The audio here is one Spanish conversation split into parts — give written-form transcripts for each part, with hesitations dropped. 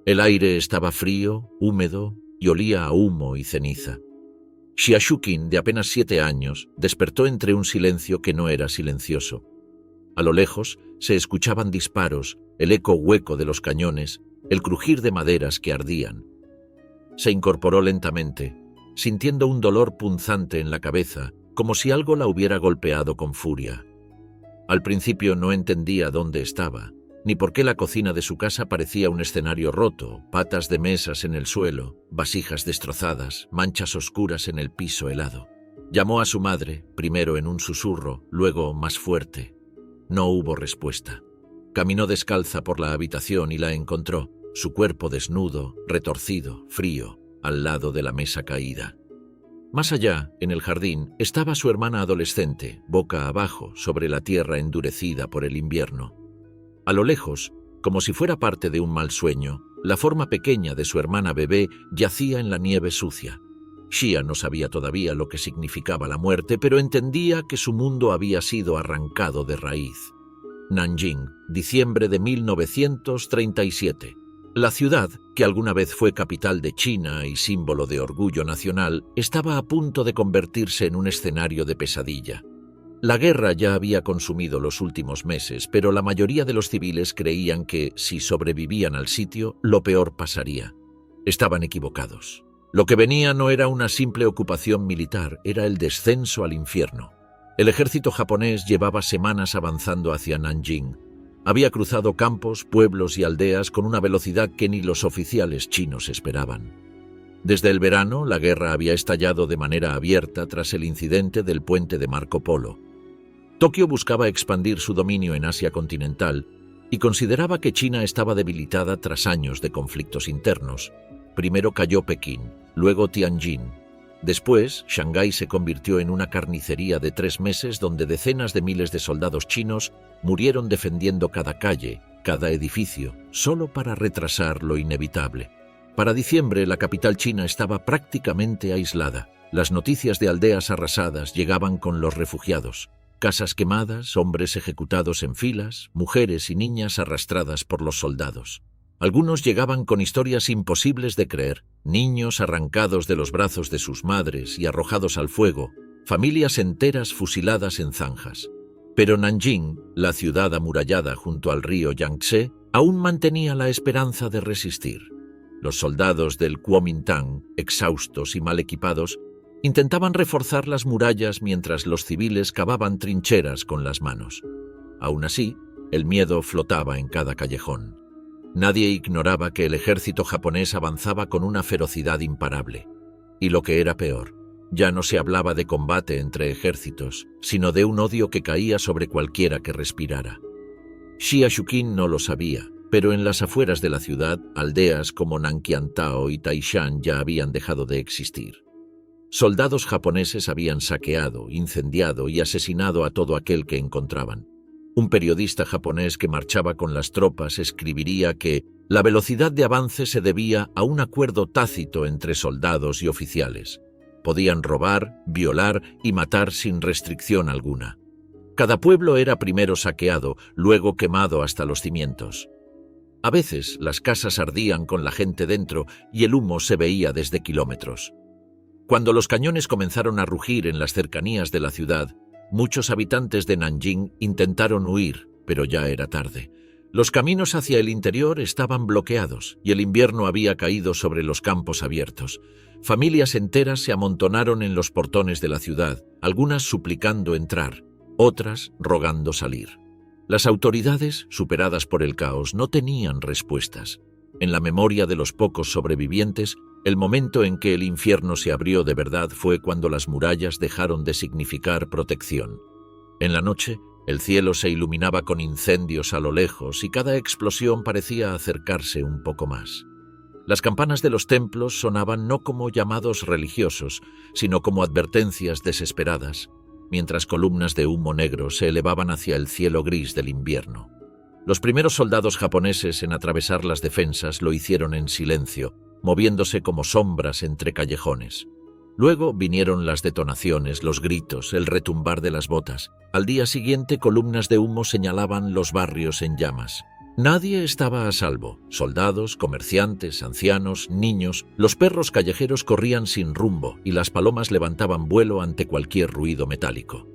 El aire estaba frío, húmedo y olía a humo y ceniza. Xiaoshuqin, de apenas 7 años, despertó entre un silencio que no era silencioso. A lo lejos se escuchaban disparos, el eco hueco de los cañones, el crujir de maderas que ardían. Se incorporó lentamente, sintiendo un dolor punzante en la cabeza, como si algo la hubiera golpeado con furia. Al principio no entendía dónde estaba, ni por qué la cocina de su casa parecía un escenario roto, patas de mesas en el suelo, vasijas destrozadas, manchas oscuras en el piso helado. Llamó a su madre, primero en un susurro, luego más fuerte. No hubo respuesta. Caminó descalza por la habitación y la encontró, su cuerpo desnudo, retorcido, frío, al lado de la mesa caída. Más allá, en el jardín, estaba su hermana adolescente, boca abajo, sobre la tierra endurecida por el invierno. A lo lejos, como si fuera parte de un mal sueño, la forma pequeña de su hermana bebé yacía en la nieve sucia. Xia no sabía todavía lo que significaba la muerte, pero entendía que su mundo había sido arrancado de raíz. Nanjing, diciembre de 1937. La ciudad, que alguna vez fue capital de China y símbolo de orgullo nacional, estaba a punto de convertirse en un escenario de pesadilla. La guerra ya había consumido los últimos meses, pero la mayoría de los civiles creían que, si sobrevivían al sitio, lo peor pasaría. Estaban equivocados. Lo que venía no era una simple ocupación militar, era el descenso al infierno. El ejército japonés llevaba semanas avanzando hacia Nanjing. Había cruzado campos, pueblos y aldeas con una velocidad que ni los oficiales chinos esperaban. Desde el verano, la guerra había estallado de manera abierta tras el incidente del puente de Marco Polo. Tokio buscaba expandir su dominio en Asia continental y consideraba que China estaba debilitada tras años de conflictos internos. Primero cayó Pekín, luego Tianjin. Después, Shanghái se convirtió en una carnicería de 3 meses donde decenas de miles de soldados chinos murieron defendiendo cada calle, cada edificio, solo para retrasar lo inevitable. Para diciembre, la capital china estaba prácticamente aislada. Las noticias de aldeas arrasadas llegaban con los refugiados. Casas quemadas, hombres ejecutados en filas, mujeres y niñas arrastradas por los soldados. Algunos llegaban con historias imposibles de creer, niños arrancados de los brazos de sus madres y arrojados al fuego, familias enteras fusiladas en zanjas. Pero Nanjing, la ciudad amurallada junto al río Yangtze, aún mantenía la esperanza de resistir. Los soldados del Kuomintang, exhaustos y mal equipados, intentaban reforzar las murallas mientras los civiles cavaban trincheras con las manos. Aún así, el miedo flotaba en cada callejón. Nadie ignoraba que el ejército japonés avanzaba con una ferocidad imparable. Y lo que era peor, ya no se hablaba de combate entre ejércitos, sino de un odio que caía sobre cualquiera que respirara. Xiaoshuqin no lo sabía, pero en las afueras de la ciudad, aldeas como Nanqiantao y Taishan ya habían dejado de existir. Soldados japoneses habían saqueado, incendiado y asesinado a todo aquel que encontraban. Un periodista japonés que marchaba con las tropas escribiría que la velocidad de avance se debía a un acuerdo tácito entre soldados y oficiales. Podían robar, violar y matar sin restricción alguna. Cada pueblo era primero saqueado, luego quemado hasta los cimientos. A veces las casas ardían con la gente dentro y el humo se veía desde kilómetros. Cuando los cañones comenzaron a rugir en las cercanías de la ciudad, muchos habitantes de Nanjing intentaron huir, pero ya era tarde. Los caminos hacia el interior estaban bloqueados y el invierno había caído sobre los campos abiertos. Familias enteras se amontonaron en los portones de la ciudad, algunas suplicando entrar, otras rogando salir. Las autoridades, superadas por el caos, no tenían respuestas. En la memoria de los pocos sobrevivientes, el momento en que el infierno se abrió de verdad fue cuando las murallas dejaron de significar protección. En la noche, el cielo se iluminaba con incendios a lo lejos y cada explosión parecía acercarse un poco más. Las campanas de los templos sonaban no como llamados religiosos, sino como advertencias desesperadas, mientras columnas de humo negro se elevaban hacia el cielo gris del invierno. Los primeros soldados japoneses en atravesar las defensas lo hicieron en silencio, moviéndose como sombras entre callejones. Luego vinieron las detonaciones, los gritos, el retumbar de las botas. Al día siguiente, columnas de humo señalaban los barrios en llamas. Nadie estaba a salvo. Soldados, comerciantes, ancianos, niños, los perros callejeros corrían sin rumbo y las palomas levantaban vuelo ante cualquier ruido metálico.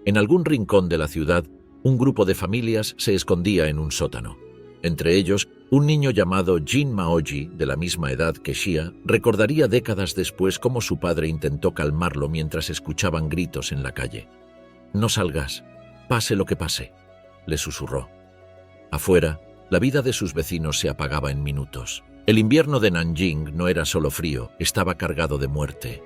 En algún rincón de la ciudad, un grupo de familias se escondía en un sótano. Entre ellos, un niño llamado Jin Maoji, de la misma edad que Xia, recordaría décadas después cómo su padre intentó calmarlo mientras escuchaban gritos en la calle. «No salgas, pase lo que pase», le susurró. Afuera, la vida de sus vecinos se apagaba en minutos. El invierno de Nanjing no era solo frío, estaba cargado de muerte.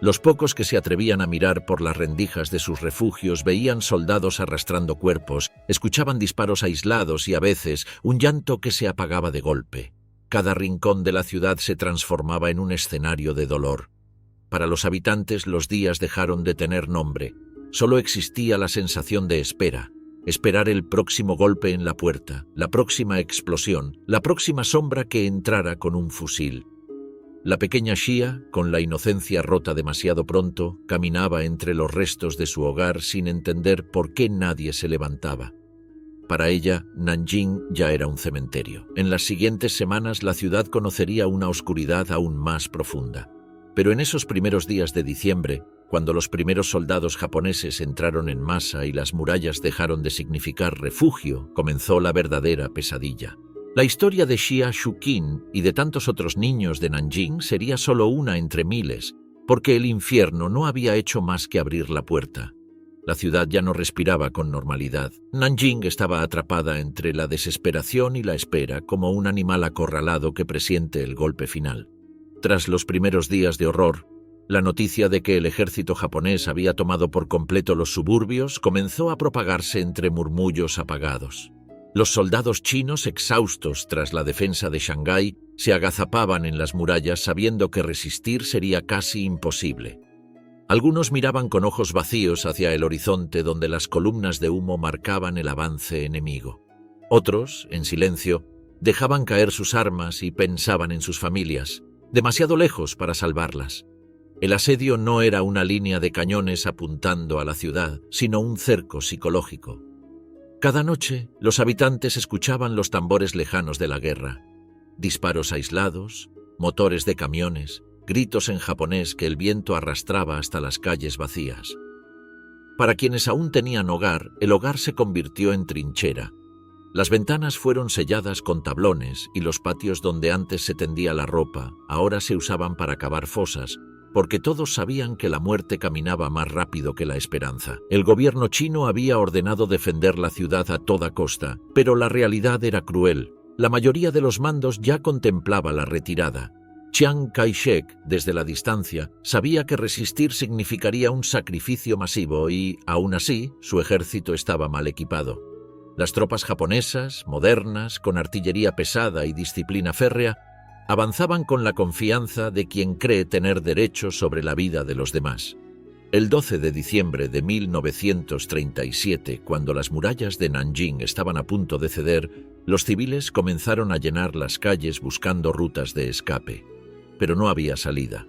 Los pocos que se atrevían a mirar por las rendijas de sus refugios veían soldados arrastrando cuerpos, escuchaban disparos aislados y a veces un llanto que se apagaba de golpe. Cada rincón de la ciudad se transformaba en un escenario de dolor. Para los habitantes los días dejaron de tener nombre. Solo existía la sensación de espera. Esperar el próximo golpe en la puerta, la próxima explosión, la próxima sombra que entrara con un fusil. La pequeña Xia, con la inocencia rota demasiado pronto, caminaba entre los restos de su hogar sin entender por qué nadie se levantaba. Para ella, Nanjing ya era un cementerio. En las siguientes semanas la ciudad conocería una oscuridad aún más profunda. Pero en esos primeros días de diciembre, cuando los primeros soldados japoneses entraron en masa y las murallas dejaron de significar refugio, comenzó la verdadera pesadilla. La historia de Xia Shuqin y de tantos otros niños de Nanjing sería solo una entre miles, porque el infierno no había hecho más que abrir la puerta. La ciudad ya no respiraba con normalidad. Nanjing estaba atrapada entre la desesperación y la espera, como un animal acorralado que presiente el golpe final. Tras los primeros días de horror, la noticia de que el ejército japonés había tomado por completo los suburbios comenzó a propagarse entre murmullos apagados. Los soldados chinos, exhaustos tras la defensa de Shanghái, se agazapaban en las murallas sabiendo que resistir sería casi imposible. Algunos miraban con ojos vacíos hacia el horizonte donde las columnas de humo marcaban el avance enemigo. Otros, en silencio, dejaban caer sus armas y pensaban en sus familias, demasiado lejos para salvarlas. El asedio no era una línea de cañones apuntando a la ciudad, sino un cerco psicológico. Cada noche, los habitantes escuchaban los tambores lejanos de la guerra, disparos aislados, motores de camiones, gritos en japonés que el viento arrastraba hasta las calles vacías. Para quienes aún tenían hogar, el hogar se convirtió en trinchera. Las ventanas fueron selladas con tablones y los patios donde antes se tendía la ropa ahora se usaban para cavar fosas, porque todos sabían que la muerte caminaba más rápido que la esperanza. El gobierno chino había ordenado defender la ciudad a toda costa, pero la realidad era cruel. La mayoría de los mandos ya contemplaba la retirada. Chiang Kai-shek, desde la distancia, sabía que resistir significaría un sacrificio masivo y, aún así, su ejército estaba mal equipado. Las tropas japonesas, modernas, con artillería pesada y disciplina férrea, avanzaban con la confianza de quien cree tener derecho sobre la vida de los demás. El 12 de diciembre de 1937, cuando las murallas de Nanjing estaban a punto de ceder, los civiles comenzaron a llenar las calles buscando rutas de escape. Pero no había salida.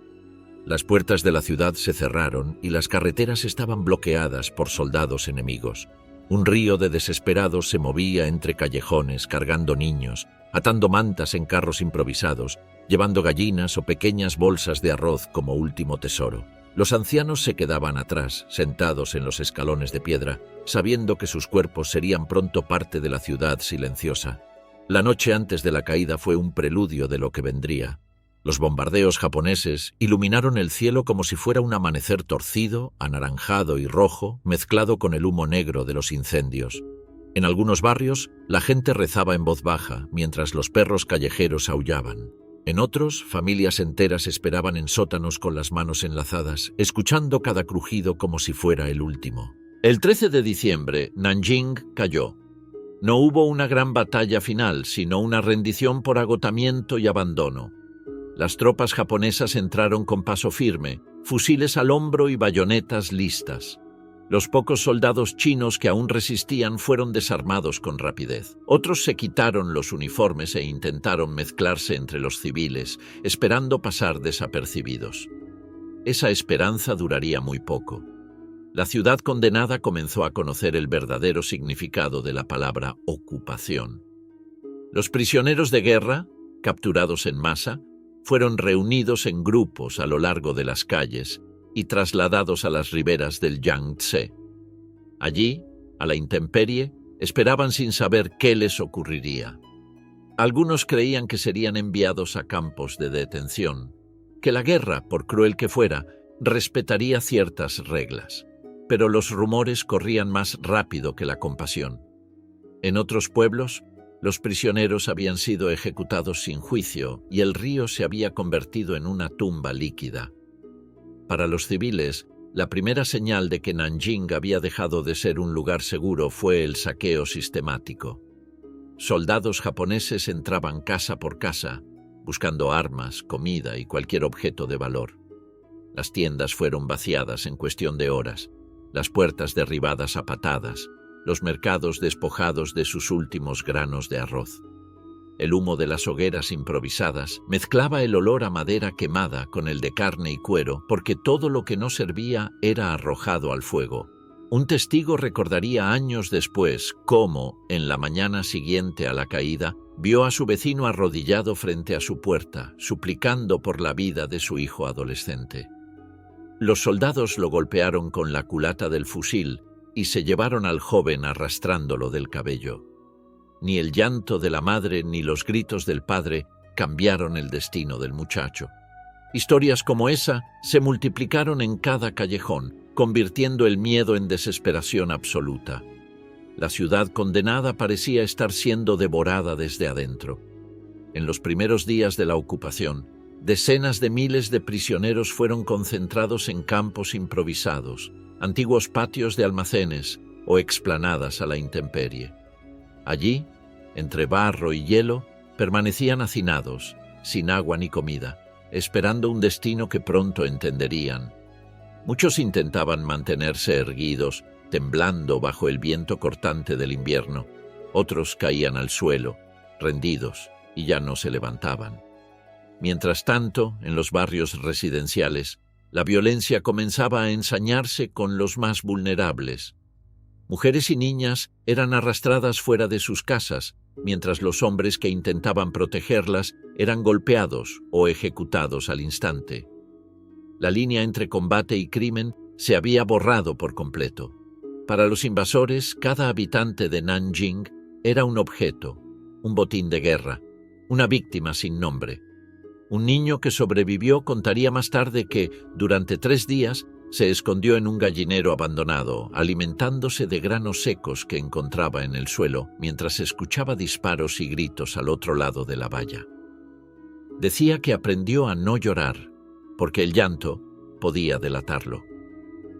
Las puertas de la ciudad se cerraron y las carreteras estaban bloqueadas por soldados enemigos. Un río de desesperados se movía entre callejones cargando niños, atando mantas en carros improvisados, llevando gallinas o pequeñas bolsas de arroz como último tesoro. Los ancianos se quedaban atrás, sentados en los escalones de piedra, sabiendo que sus cuerpos serían pronto parte de la ciudad silenciosa. La noche antes de la caída fue un preludio de lo que vendría. Los bombardeos japoneses iluminaron el cielo como si fuera un amanecer torcido, anaranjado y rojo, mezclado con el humo negro de los incendios. En algunos barrios, la gente rezaba en voz baja, mientras los perros callejeros aullaban. En otros, familias enteras esperaban en sótanos con las manos enlazadas, escuchando cada crujido como si fuera el último. El 13 de diciembre, Nanjing cayó. No hubo una gran batalla final, sino una rendición por agotamiento y abandono. Las tropas japonesas entraron con paso firme, fusiles al hombro y bayonetas listas. Los pocos soldados chinos que aún resistían fueron desarmados con rapidez. Otros se quitaron los uniformes e intentaron mezclarse entre los civiles, esperando pasar desapercibidos. Esa esperanza duraría muy poco. La ciudad condenada comenzó a conocer el verdadero significado de la palabra ocupación. Los prisioneros de guerra, capturados en masa, fueron reunidos en grupos a lo largo de las calles y trasladados a las riberas del Yangtze. Allí, a la intemperie, esperaban sin saber qué les ocurriría. Algunos creían que serían enviados a campos de detención, que la guerra, por cruel que fuera, respetaría ciertas reglas, pero los rumores corrían más rápido que la compasión. En otros pueblos, los prisioneros habían sido ejecutados sin juicio y el río se había convertido en una tumba líquida. Para los civiles, la primera señal de que Nanjing había dejado de ser un lugar seguro fue el saqueo sistemático. Soldados japoneses entraban casa por casa, buscando armas, comida y cualquier objeto de valor. Las tiendas fueron vaciadas en cuestión de horas, las puertas derribadas a patadas, los mercados despojados de sus últimos granos de arroz. El humo de las hogueras improvisadas mezclaba el olor a madera quemada con el de carne y cuero, porque todo lo que no servía era arrojado al fuego. Un testigo recordaría años después cómo, en la mañana siguiente a la caída, vio a su vecino arrodillado frente a su puerta, suplicando por la vida de su hijo adolescente. Los soldados lo golpearon con la culata del fusil y se llevaron al joven arrastrándolo del cabello. Ni el llanto de la madre ni los gritos del padre cambiaron el destino del muchacho. Historias como esa se multiplicaron en cada callejón, convirtiendo el miedo en desesperación absoluta. La ciudad condenada parecía estar siendo devorada desde adentro. En los primeros días de la ocupación, decenas de miles de prisioneros fueron concentrados en campos improvisados, antiguos patios de almacenes o explanadas a la intemperie. Allí, entre barro y hielo, permanecían hacinados, sin agua ni comida, esperando un destino que pronto entenderían. Muchos intentaban mantenerse erguidos, temblando bajo el viento cortante del invierno. Otros caían al suelo, rendidos, y ya no se levantaban. Mientras tanto, en los barrios residenciales, la violencia comenzaba a ensañarse con los más vulnerables. Mujeres y niñas eran arrastradas fuera de sus casas, mientras los hombres que intentaban protegerlas eran golpeados o ejecutados al instante. La línea entre combate y crimen se había borrado por completo. Para los invasores, cada habitante de Nanjing era un objeto, un botín de guerra, una víctima sin nombre. Un niño que sobrevivió contaría más tarde que, durante 3 días, se escondió en un gallinero abandonado, alimentándose de granos secos que encontraba en el suelo, mientras escuchaba disparos y gritos al otro lado de la valla. Decía que aprendió a no llorar, porque el llanto podía delatarlo.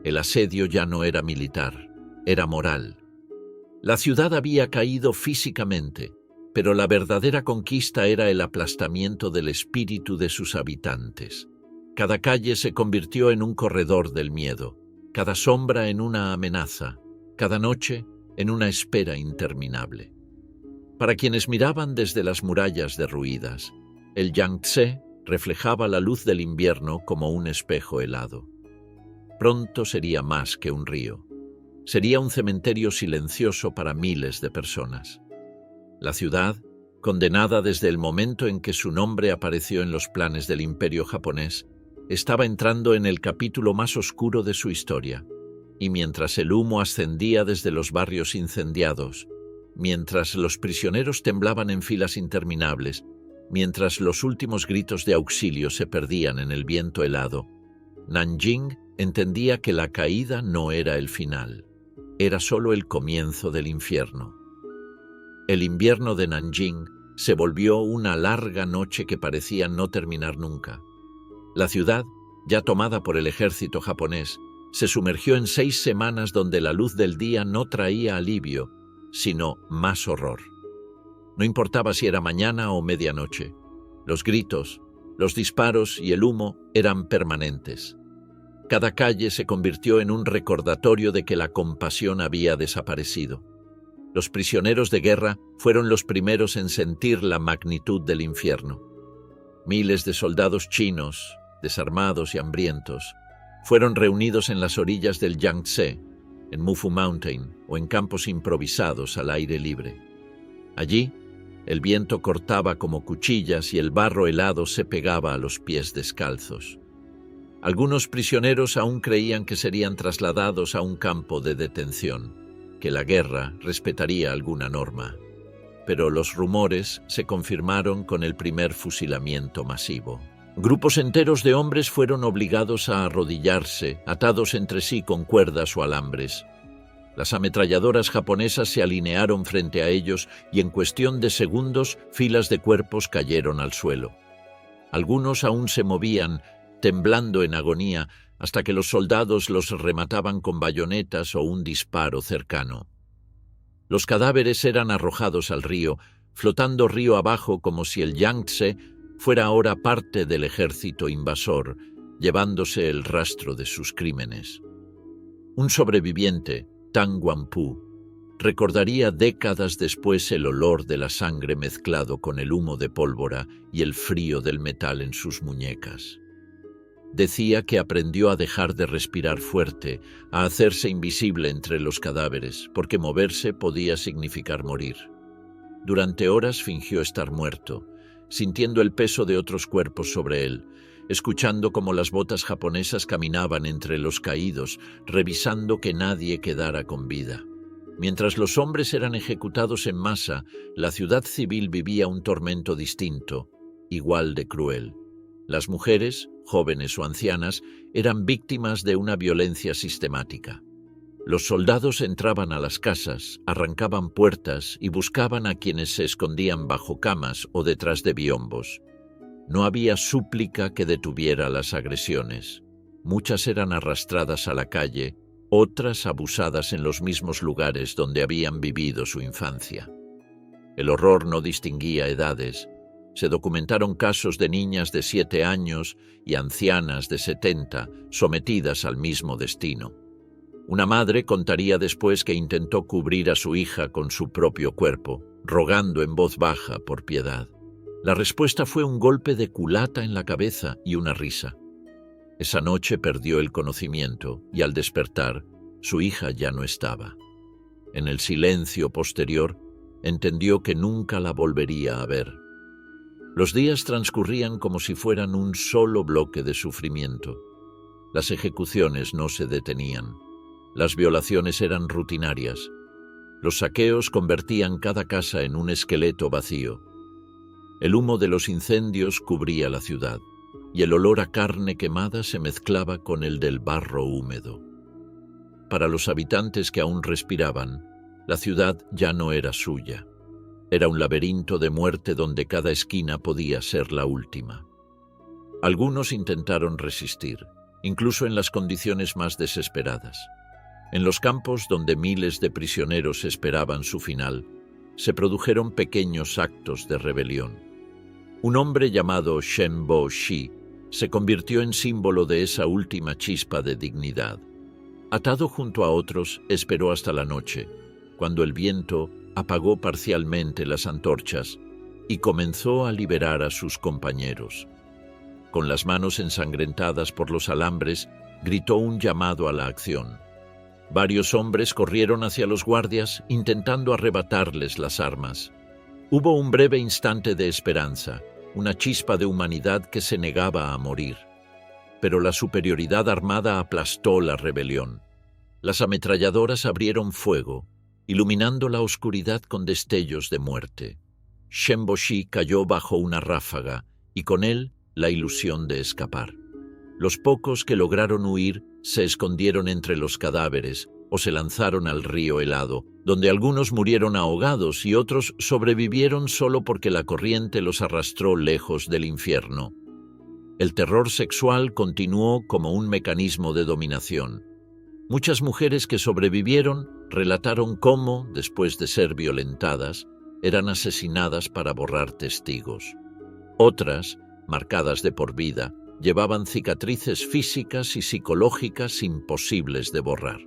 El asedio ya no era militar, era moral. La ciudad había caído físicamente, pero la verdadera conquista era el aplastamiento del espíritu de sus habitantes. Cada calle se convirtió en un corredor del miedo, cada sombra en una amenaza, cada noche en una espera interminable. Para quienes miraban desde las murallas derruidas, el Yangtze reflejaba la luz del invierno como un espejo helado. Pronto sería más que un río. Sería un cementerio silencioso para miles de personas. La ciudad, condenada desde el momento en que su nombre apareció en los planes del Imperio japonés, estaba entrando en el capítulo más oscuro de su historia, y mientras el humo ascendía desde los barrios incendiados, mientras los prisioneros temblaban en filas interminables, mientras los últimos gritos de auxilio se perdían en el viento helado, Nanjing entendía que la caída no era el final, era solo el comienzo del infierno. El invierno de Nanjing se volvió una larga noche que parecía no terminar nunca. La ciudad, ya tomada por el ejército japonés, se sumergió en 6 semanas donde la luz del día no traía alivio, sino más horror. No importaba si era mañana o medianoche. Los gritos, los disparos y el humo eran permanentes. Cada calle se convirtió en un recordatorio de que la compasión había desaparecido. Los prisioneros de guerra fueron los primeros en sentir la magnitud del infierno. Miles de soldados chinos, desarmados y hambrientos, fueron reunidos en las orillas del Yangtze, en Mufu Mountain o en campos improvisados al aire libre. Allí, El viento cortaba como cuchillas y el barro helado se pegaba a los pies descalzos. Algunos prisioneros aún creían que serían trasladados a un campo de detención, que la guerra respetaría alguna norma. Pero los rumores se confirmaron con el primer fusilamiento masivo. Grupos enteros de hombres fueron obligados a arrodillarse, atados entre sí con cuerdas o alambres. Las ametralladoras japonesas se alinearon frente a ellos y en cuestión de segundos filas de cuerpos cayeron al suelo. Algunos aún se movían, temblando en agonía, hasta que los soldados los remataban con bayonetas o un disparo cercano. Los cadáveres eran arrojados al río, flotando río abajo como si el Yangtze fuera ahora parte del ejército invasor, llevándose el rastro de sus crímenes. Un sobreviviente, Tang Guangpu, recordaría décadas después el olor de la sangre mezclado con el humo de pólvora y el frío del metal en sus muñecas. Decía que aprendió a dejar de respirar fuerte, a hacerse invisible entre los cadáveres, porque moverse podía significar morir. Durante horas fingió estar muerto, sintiendo el peso de otros cuerpos sobre él, escuchando cómo las botas japonesas caminaban entre los caídos, revisando que nadie quedara con vida. Mientras los hombres eran ejecutados en masa, la ciudad civil vivía un tormento distinto, igual de cruel. Las mujeres, jóvenes o ancianas, eran víctimas de una violencia sistemática. Los soldados entraban a las casas, arrancaban puertas y buscaban a quienes se escondían bajo camas o detrás de biombos. No había súplica que detuviera las agresiones. Muchas eran arrastradas a la calle, otras abusadas en los mismos lugares donde habían vivido su infancia. El horror no distinguía edades. Se documentaron casos de niñas de 7 años y ancianas de 70 sometidas al mismo destino. Una madre contaría después que intentó cubrir a su hija con su propio cuerpo, rogando en voz baja por piedad. La respuesta fue un golpe de culata en la cabeza y una risa. Esa noche perdió el conocimiento y al despertar, su hija ya no estaba. En el silencio posterior, entendió que nunca la volvería a ver. Los días transcurrían como si fueran un solo bloque de sufrimiento. Las ejecuciones no se detenían. Las violaciones eran rutinarias. Los saqueos convertían cada casa en un esqueleto vacío. El humo de los incendios cubría la ciudad, y el olor a carne quemada se mezclaba con el del barro húmedo. Para los habitantes que aún respiraban, la ciudad ya no era suya. Era un laberinto de muerte donde cada esquina podía ser la última. Algunos intentaron resistir, incluso en las condiciones más desesperadas. En los campos donde miles de prisioneros esperaban su final, se produjeron pequeños actos de rebelión. Un hombre llamado Shen Bo-shi se convirtió en símbolo de esa última chispa de dignidad. Atado junto a otros, esperó hasta la noche, cuando el viento apagó parcialmente las antorchas y comenzó a liberar a sus compañeros. Con las manos ensangrentadas por los alambres, gritó un llamado a la acción. Varios hombres corrieron hacia los guardias, intentando arrebatarles las armas. Hubo un breve instante de esperanza, una chispa de humanidad que se negaba a morir. Pero la superioridad armada aplastó la rebelión. Las ametralladoras abrieron fuego, iluminando la oscuridad con destellos de muerte. Shen Bo-shi cayó bajo una ráfaga y con él la ilusión de escapar. Los pocos que lograron huir se escondieron entre los cadáveres o se lanzaron al río helado, donde algunos murieron ahogados y otros sobrevivieron solo porque la corriente los arrastró lejos del infierno. El terror sexual continuó como un mecanismo de dominación. Muchas mujeres que sobrevivieron relataron cómo, después de ser violentadas, eran asesinadas para borrar testigos. Otras, marcadas de por vida, llevaban cicatrices físicas y psicológicas imposibles de borrar.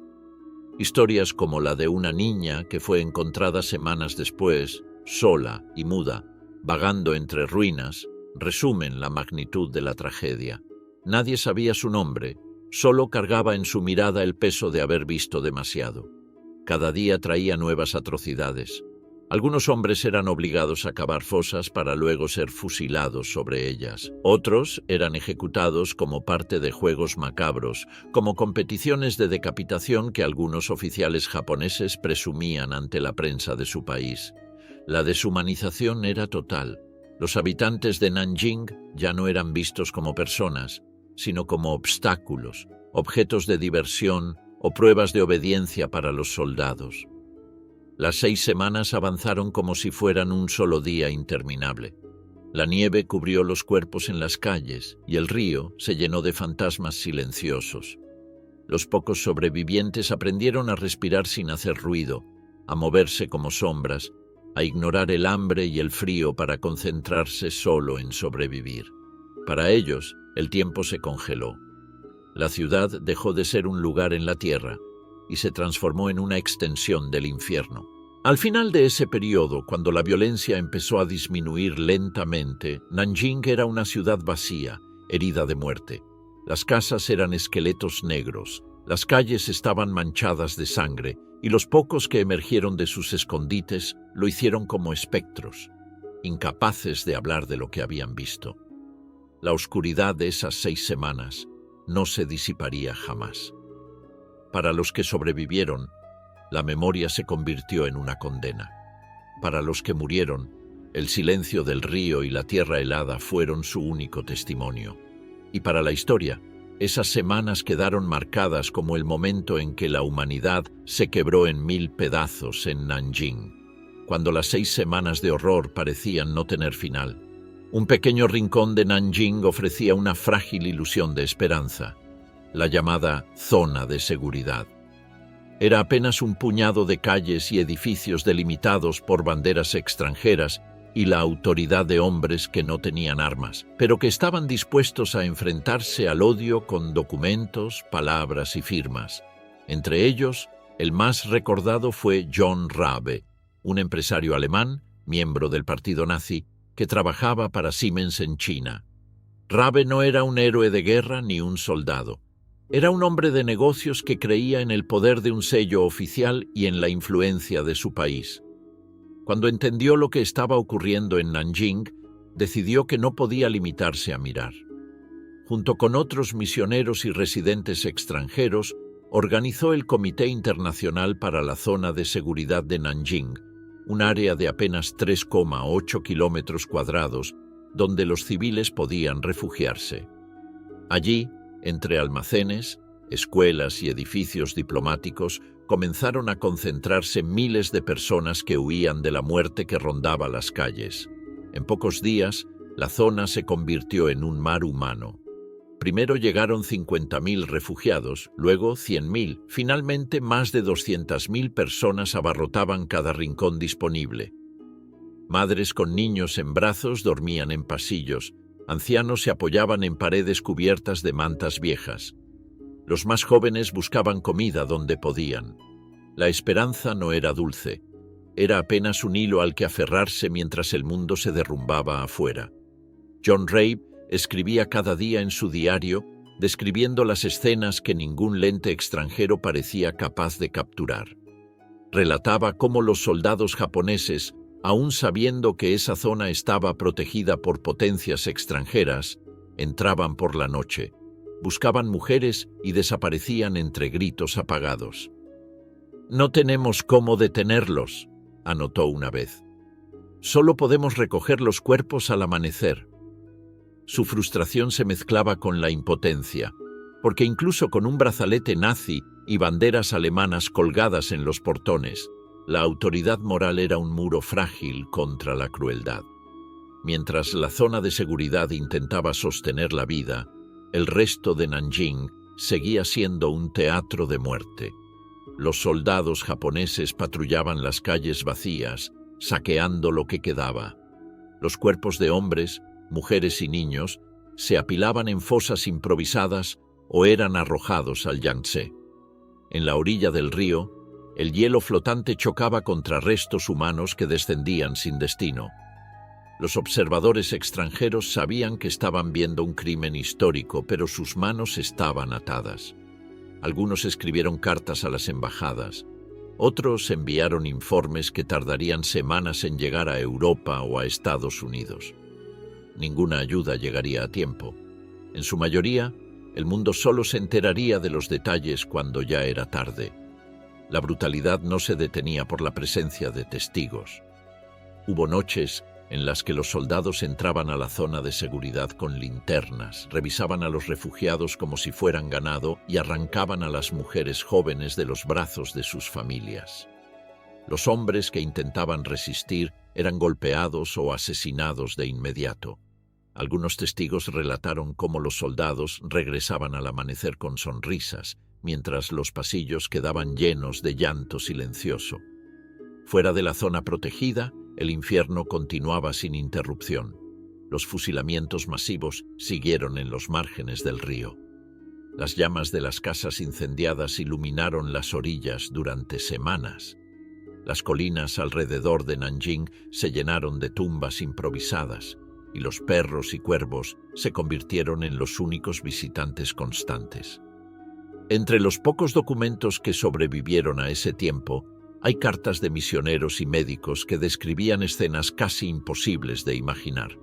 Historias como la de una niña que fue encontrada semanas después, sola y muda, vagando entre ruinas, resumen la magnitud de la tragedia. Nadie sabía su nombre, solo cargaba en su mirada el peso de haber visto demasiado. Cada día traía nuevas atrocidades. Algunos hombres eran obligados a cavar fosas para luego ser fusilados sobre ellas. Otros eran ejecutados como parte de juegos macabros, como competiciones de decapitación que algunos oficiales japoneses presumían ante la prensa de su país. La deshumanización era total. Los habitantes de Nanjing ya no eran vistos como personas, sino como obstáculos, objetos de diversión o pruebas de obediencia para los soldados. Las 6 semanas avanzaron como si fueran un solo día interminable. La nieve cubrió los cuerpos en las calles y el río se llenó de fantasmas silenciosos. Los pocos sobrevivientes aprendieron a respirar sin hacer ruido, a moverse como sombras, a ignorar el hambre y el frío para concentrarse solo en sobrevivir. Para ellos, el tiempo se congeló. La ciudad dejó de ser un lugar en la tierra y se transformó en una extensión del infierno. Al final de ese periodo, cuando la violencia empezó a disminuir lentamente, Nanjing era una ciudad vacía, herida de muerte. Las casas eran esqueletos negros, las calles estaban manchadas de sangre, y los pocos que emergieron de sus escondites lo hicieron como espectros, incapaces de hablar de lo que habían visto. La oscuridad de esas 6 semanas no se disiparía jamás. Para los que sobrevivieron, la memoria se convirtió en una condena. Para los que murieron, el silencio del río y la tierra helada fueron su único testimonio. Y para la historia, esas semanas quedaron marcadas como el momento en que la humanidad se quebró en 1000 pedazos en Nanjing, cuando las 6 semanas de horror parecían no tener final. Un pequeño rincón de Nanjing ofrecía una frágil ilusión de esperanza, la llamada zona de seguridad. Era apenas un puñado de calles y edificios delimitados por banderas extranjeras y la autoridad de hombres que no tenían armas, pero que estaban dispuestos a enfrentarse al odio con documentos, palabras y firmas. Entre ellos, el más recordado fue John Rabe, un empresario alemán, miembro del partido nazi, que trabajaba para Siemens en China. Rabe no era un héroe de guerra ni un soldado. Era un hombre de negocios que creía en el poder de un sello oficial y en la influencia de su país. Cuando entendió lo que estaba ocurriendo en Nanjing, decidió que no podía limitarse a mirar. Junto con otros misioneros y residentes extranjeros, organizó el Comité Internacional para la Zona de Seguridad de Nanjing, un área de apenas 3,8 kilómetros cuadrados, donde los civiles podían refugiarse. Allí, entre almacenes, escuelas y edificios diplomáticos, comenzaron a concentrarse miles de personas que huían de la muerte que rondaba las calles. En pocos días, la zona se convirtió en un mar humano. Primero llegaron 50.000 refugiados, luego 100.000, finalmente más de 200.000 personas abarrotaban cada rincón disponible. Madres con niños en brazos dormían en pasillos, ancianos se apoyaban en paredes cubiertas de mantas viejas. Los más jóvenes buscaban comida donde podían. La esperanza no era dulce, era apenas un hilo al que aferrarse mientras el mundo se derrumbaba afuera. John Rabe escribía cada día en su diario, describiendo las escenas que ningún lente extranjero parecía capaz de capturar. Relataba cómo los soldados japoneses, aun sabiendo que esa zona estaba protegida por potencias extranjeras, entraban por la noche, buscaban mujeres y desaparecían entre gritos apagados. «No tenemos cómo detenerlos», anotó una vez. «Solo podemos recoger los cuerpos al amanecer». Su frustración se mezclaba con la impotencia, porque incluso con un brazalete nazi y banderas alemanas colgadas en los portones, la autoridad moral era un muro frágil contra la crueldad. Mientras la zona de seguridad intentaba sostener la vida, el resto de Nanjing seguía siendo un teatro de muerte. Los soldados japoneses patrullaban las calles vacías, saqueando lo que quedaba. Los cuerpos de hombres, mujeres y niños se apilaban en fosas improvisadas o eran arrojados al Yangtze. En la orilla del río, el hielo flotante chocaba contra restos humanos que descendían sin destino. Los observadores extranjeros sabían que estaban viendo un crimen histórico, pero sus manos estaban atadas. Algunos escribieron cartas a las embajadas. Otros enviaron informes que tardarían semanas en llegar a Europa o a Estados Unidos. Ninguna ayuda llegaría a tiempo. En su mayoría, el mundo solo se enteraría de los detalles cuando ya era tarde. La brutalidad no se detenía por la presencia de testigos. Hubo noches en las que los soldados entraban a la zona de seguridad con linternas, revisaban a los refugiados como si fueran ganado y arrancaban a las mujeres jóvenes de los brazos de sus familias. Los hombres que intentaban resistir eran golpeados o asesinados de inmediato. Algunos testigos relataron cómo los soldados regresaban al amanecer con sonrisas, mientras los pasillos quedaban llenos de llanto silencioso. Fuera de la zona protegida, el infierno continuaba sin interrupción. Los fusilamientos masivos siguieron en los márgenes del río. Las llamas de las casas incendiadas iluminaron las orillas durante semanas. Las colinas alrededor de Nanjing se llenaron de tumbas improvisadas, y los perros y cuervos se convirtieron en los únicos visitantes constantes. Entre los pocos documentos que sobrevivieron a ese tiempo, hay cartas de misioneros y médicos que describían escenas casi imposibles de imaginar.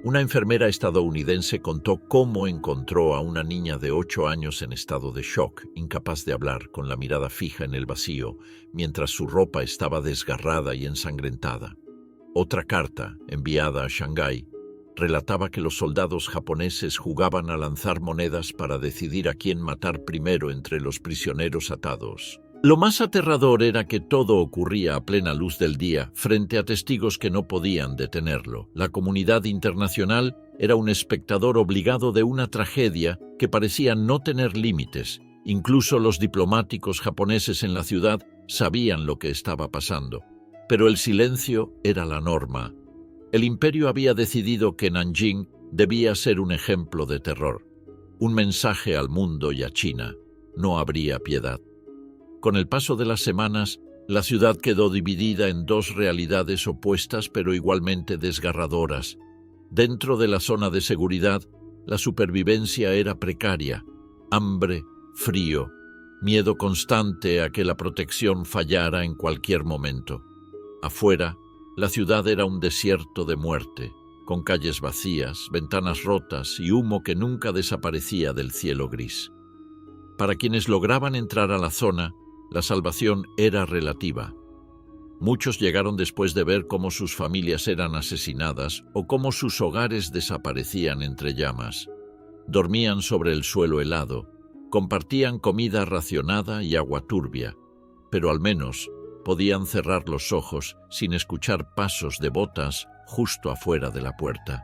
Una enfermera estadounidense contó cómo encontró a una niña de 8 años en estado de shock, incapaz de hablar, con la mirada fija en el vacío, mientras su ropa estaba desgarrada y ensangrentada. Otra carta, enviada a Shanghái, relataba que los soldados japoneses jugaban a lanzar monedas para decidir a quién matar primero entre los prisioneros atados. Lo más aterrador era que todo ocurría a plena luz del día, frente a testigos que no podían detenerlo. La comunidad internacional era un espectador obligado de una tragedia que parecía no tener límites. Incluso los diplomáticos japoneses en la ciudad sabían lo que estaba pasando. Pero el silencio era la norma. El imperio había decidido que Nanjing debía ser un ejemplo de terror, un mensaje al mundo y a China. No habría piedad. Con el paso de las semanas, la ciudad quedó dividida en dos realidades opuestas pero igualmente desgarradoras. Dentro de la zona de seguridad, la supervivencia era precaria. Hambre, frío, miedo constante a que la protección fallara en cualquier momento. Afuera, la ciudad era un desierto de muerte, con calles vacías, ventanas rotas y humo que nunca desaparecía del cielo gris. Para quienes lograban entrar a la zona, la salvación era relativa. Muchos llegaron después de ver cómo sus familias eran asesinadas o cómo sus hogares desaparecían entre llamas. Dormían sobre el suelo helado, compartían comida racionada y agua turbia, pero al menos podían cerrar los ojos sin escuchar pasos de botas justo afuera de la puerta.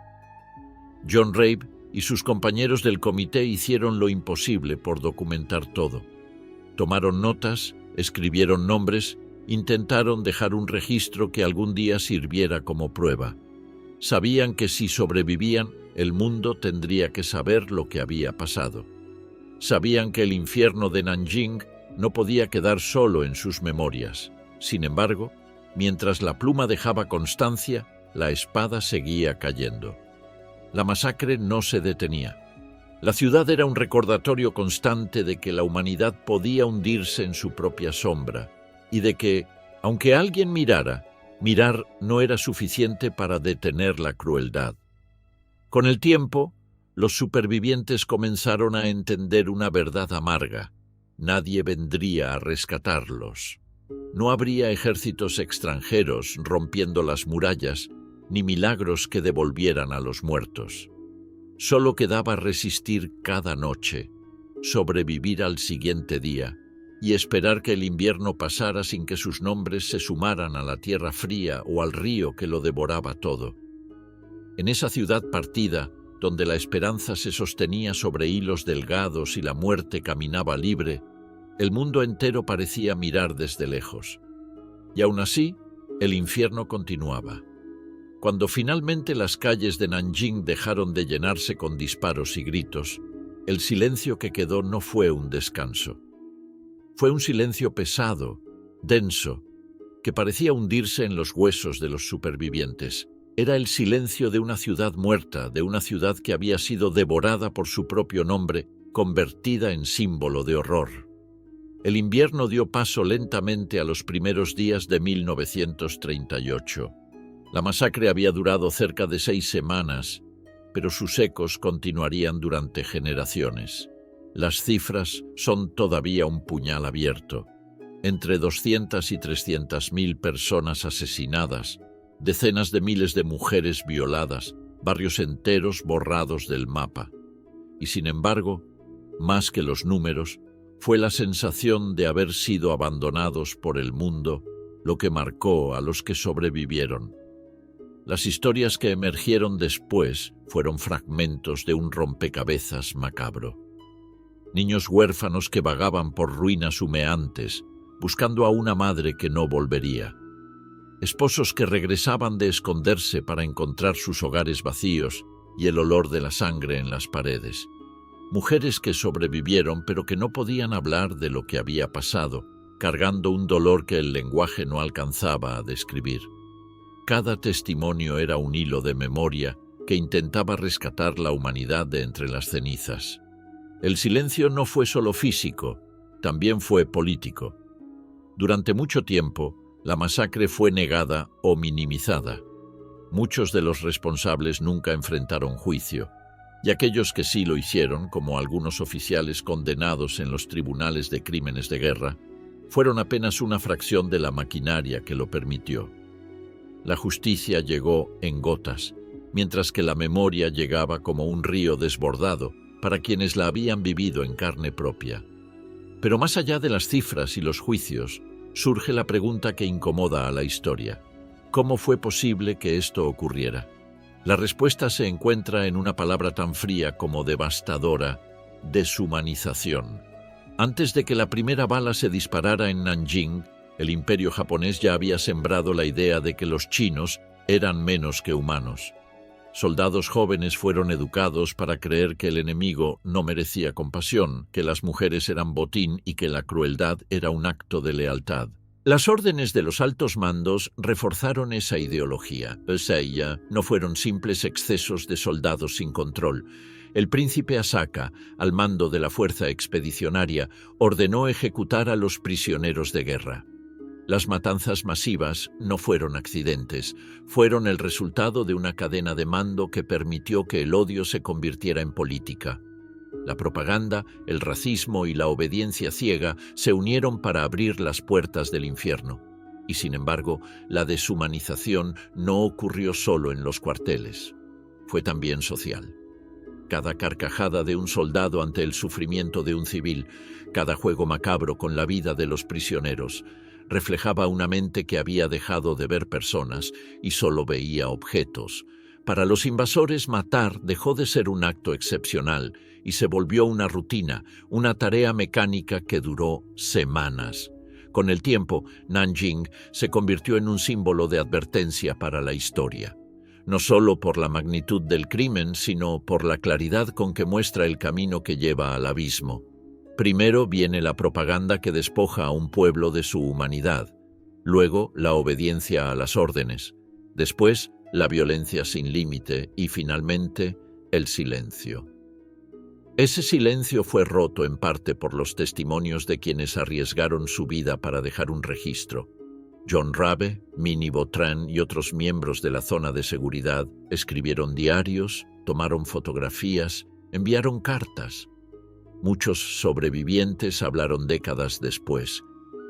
John Rabe y sus compañeros del comité hicieron lo imposible por documentar todo. Tomaron notas, escribieron nombres, intentaron dejar un registro que algún día sirviera como prueba. Sabían que si sobrevivían, el mundo tendría que saber lo que había pasado. Sabían que el infierno de Nanjing no podía quedar solo en sus memorias. Sin embargo, mientras la pluma dejaba constancia, la espada seguía cayendo. La masacre no se detenía. La ciudad era un recordatorio constante de que la humanidad podía hundirse en su propia sombra y de que, aunque alguien mirara, mirar no era suficiente para detener la crueldad. Con el tiempo, los supervivientes comenzaron a entender una verdad amarga. Nadie vendría a rescatarlos. No habría ejércitos extranjeros rompiendo las murallas, ni milagros que devolvieran a los muertos. Solo quedaba resistir cada noche, sobrevivir al siguiente día y esperar que el invierno pasara sin que sus nombres se sumaran a la tierra fría o al río que lo devoraba todo. En esa ciudad partida, donde la esperanza se sostenía sobre hilos delgados y la muerte caminaba libre, el mundo entero parecía mirar desde lejos. Y aún así, el infierno continuaba. Cuando finalmente las calles de Nanjing dejaron de llenarse con disparos y gritos, el silencio que quedó no fue un descanso. Fue un silencio pesado, denso, que parecía hundirse en los huesos de los supervivientes. Era el silencio de una ciudad muerta, de una ciudad que había sido devorada por su propio nombre, convertida en símbolo de horror. El invierno dio paso lentamente a los primeros días de 1938. La masacre había durado cerca de 6 semanas, pero sus ecos continuarían durante generaciones. Las cifras son todavía un puñal abierto. Entre 200 y 300.000 personas asesinadas, decenas de miles de mujeres violadas, barrios enteros borrados del mapa. Y sin embargo, más que los números, fue la sensación de haber sido abandonados por el mundo lo que marcó a los que sobrevivieron. Las historias que emergieron después fueron fragmentos de un rompecabezas macabro. Niños huérfanos que vagaban por ruinas humeantes, buscando a una madre que no volvería. Esposos que regresaban de esconderse para encontrar sus hogares vacíos y el olor de la sangre en las paredes. Mujeres que sobrevivieron pero que no podían hablar de lo que había pasado, cargando un dolor que el lenguaje no alcanzaba a describir. Cada testimonio era un hilo de memoria que intentaba rescatar la humanidad de entre las cenizas. El silencio no fue solo físico, también fue político. Durante mucho tiempo, la masacre fue negada o minimizada. Muchos de los responsables nunca enfrentaron juicio, y aquellos que sí lo hicieron, como algunos oficiales condenados en los tribunales de crímenes de guerra, fueron apenas una fracción de la maquinaria que lo permitió. La justicia llegó en gotas, mientras que la memoria llegaba como un río desbordado para quienes la habían vivido en carne propia. Pero más allá de las cifras y los juicios, surge la pregunta que incomoda a la historia. ¿Cómo fue posible que esto ocurriera? La respuesta se encuentra en una palabra tan fría como devastadora: deshumanización. Antes de que la primera bala se disparara en Nanjing, el imperio japonés ya había sembrado la idea de que los chinos eran menos que humanos. Soldados jóvenes fueron educados para creer que el enemigo no merecía compasión, que las mujeres eran botín y que la crueldad era un acto de lealtad. Las órdenes de los altos mandos reforzaron esa ideología. Ya no fueron simples excesos de soldados sin control. El príncipe Asaka, al mando de la fuerza expedicionaria, ordenó ejecutar a los prisioneros de guerra. Las matanzas masivas no fueron accidentes, fueron el resultado de una cadena de mando que permitió que el odio se convirtiera en política. La propaganda, el racismo y la obediencia ciega se unieron para abrir las puertas del infierno. Y sin embargo, la deshumanización no ocurrió solo en los cuarteles. Fue también social. Cada carcajada de un soldado ante el sufrimiento de un civil, cada juego macabro con la vida de los prisioneros, reflejaba una mente que había dejado de ver personas y solo veía objetos. Para los invasores, matar dejó de ser un acto excepcional y se volvió una rutina, una tarea mecánica que duró semanas. Con el tiempo, Nanjing se convirtió en un símbolo de advertencia para la historia. No solo por la magnitud del crimen, sino por la claridad con que muestra el camino que lleva al abismo. Primero viene la propaganda que despoja a un pueblo de su humanidad. Luego, la obediencia a las órdenes. Después, la violencia sin límite y, finalmente, el silencio. Ese silencio fue roto en parte por los testimonios de quienes arriesgaron su vida para dejar un registro. John Rabe, Minnie Vautrin y otros miembros de la zona de seguridad escribieron diarios, tomaron fotografías, enviaron cartas. Muchos sobrevivientes hablaron décadas después,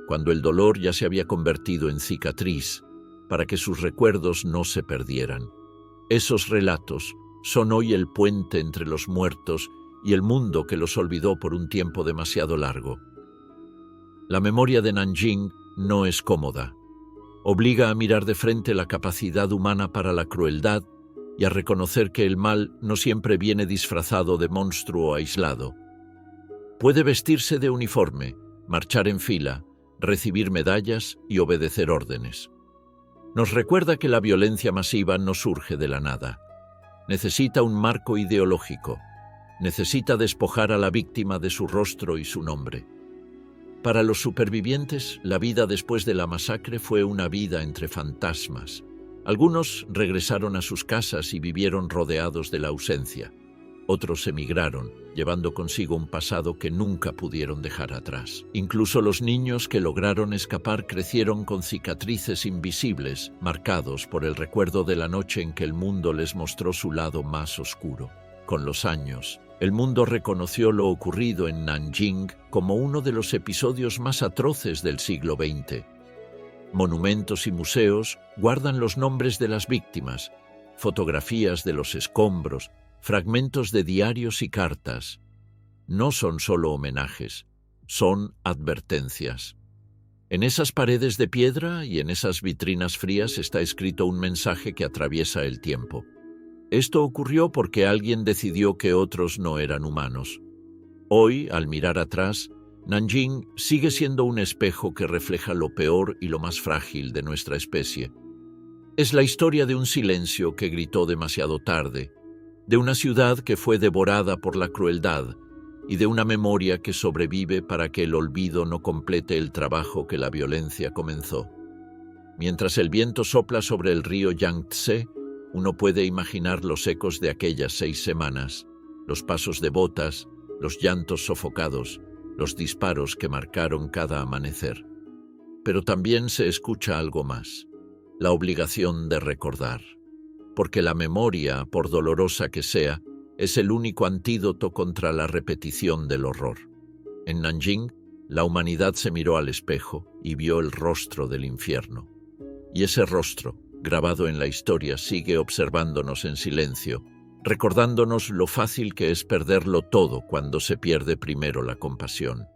cuando el dolor ya se había convertido en cicatriz, para que sus recuerdos no se perdieran. Esos relatos son hoy el puente entre los muertos y el mundo que los olvidó por un tiempo demasiado largo. La memoria de Nanjing no es cómoda. Obliga a mirar de frente la capacidad humana para la crueldad y a reconocer que el mal no siempre viene disfrazado de monstruo aislado. Puede vestirse de uniforme, marchar en fila, recibir medallas y obedecer órdenes. Nos recuerda que la violencia masiva no surge de la nada. Necesita un marco ideológico. Necesita despojar a la víctima de su rostro y su nombre. Para los supervivientes, la vida después de la masacre fue una vida entre fantasmas. Algunos regresaron a sus casas y vivieron rodeados de la ausencia. Otros emigraron, llevando consigo un pasado que nunca pudieron dejar atrás. Incluso los niños que lograron escapar crecieron con cicatrices invisibles, marcados por el recuerdo de la noche en que el mundo les mostró su lado más oscuro. Con los años, el mundo reconoció lo ocurrido en Nanjing como uno de los episodios más atroces del siglo XX. Monumentos y museos guardan los nombres de las víctimas, fotografías de los escombros, fragmentos de diarios y cartas. No son solo homenajes, son advertencias. En esas paredes de piedra y en esas vitrinas frías está escrito un mensaje que atraviesa el tiempo. Esto ocurrió porque alguien decidió que otros no eran humanos. Hoy, al mirar atrás, Nanjing sigue siendo un espejo que refleja lo peor y lo más frágil de nuestra especie. Es la historia de un silencio que gritó demasiado tarde, de una ciudad que fue devorada por la crueldad y de una memoria que sobrevive para que el olvido no complete el trabajo que la violencia comenzó. Mientras el viento sopla sobre el río Yangtze, uno puede imaginar los ecos de aquellas 6 semanas, los pasos de botas, los llantos sofocados, los disparos que marcaron cada amanecer. Pero también se escucha algo más, la obligación de recordar. Porque la memoria, por dolorosa que sea, es el único antídoto contra la repetición del horror. En Nanjing, la humanidad se miró al espejo y vio el rostro del infierno. Y ese rostro, grabado en la historia, sigue observándonos en silencio, recordándonos lo fácil que es perderlo todo cuando se pierde primero la compasión.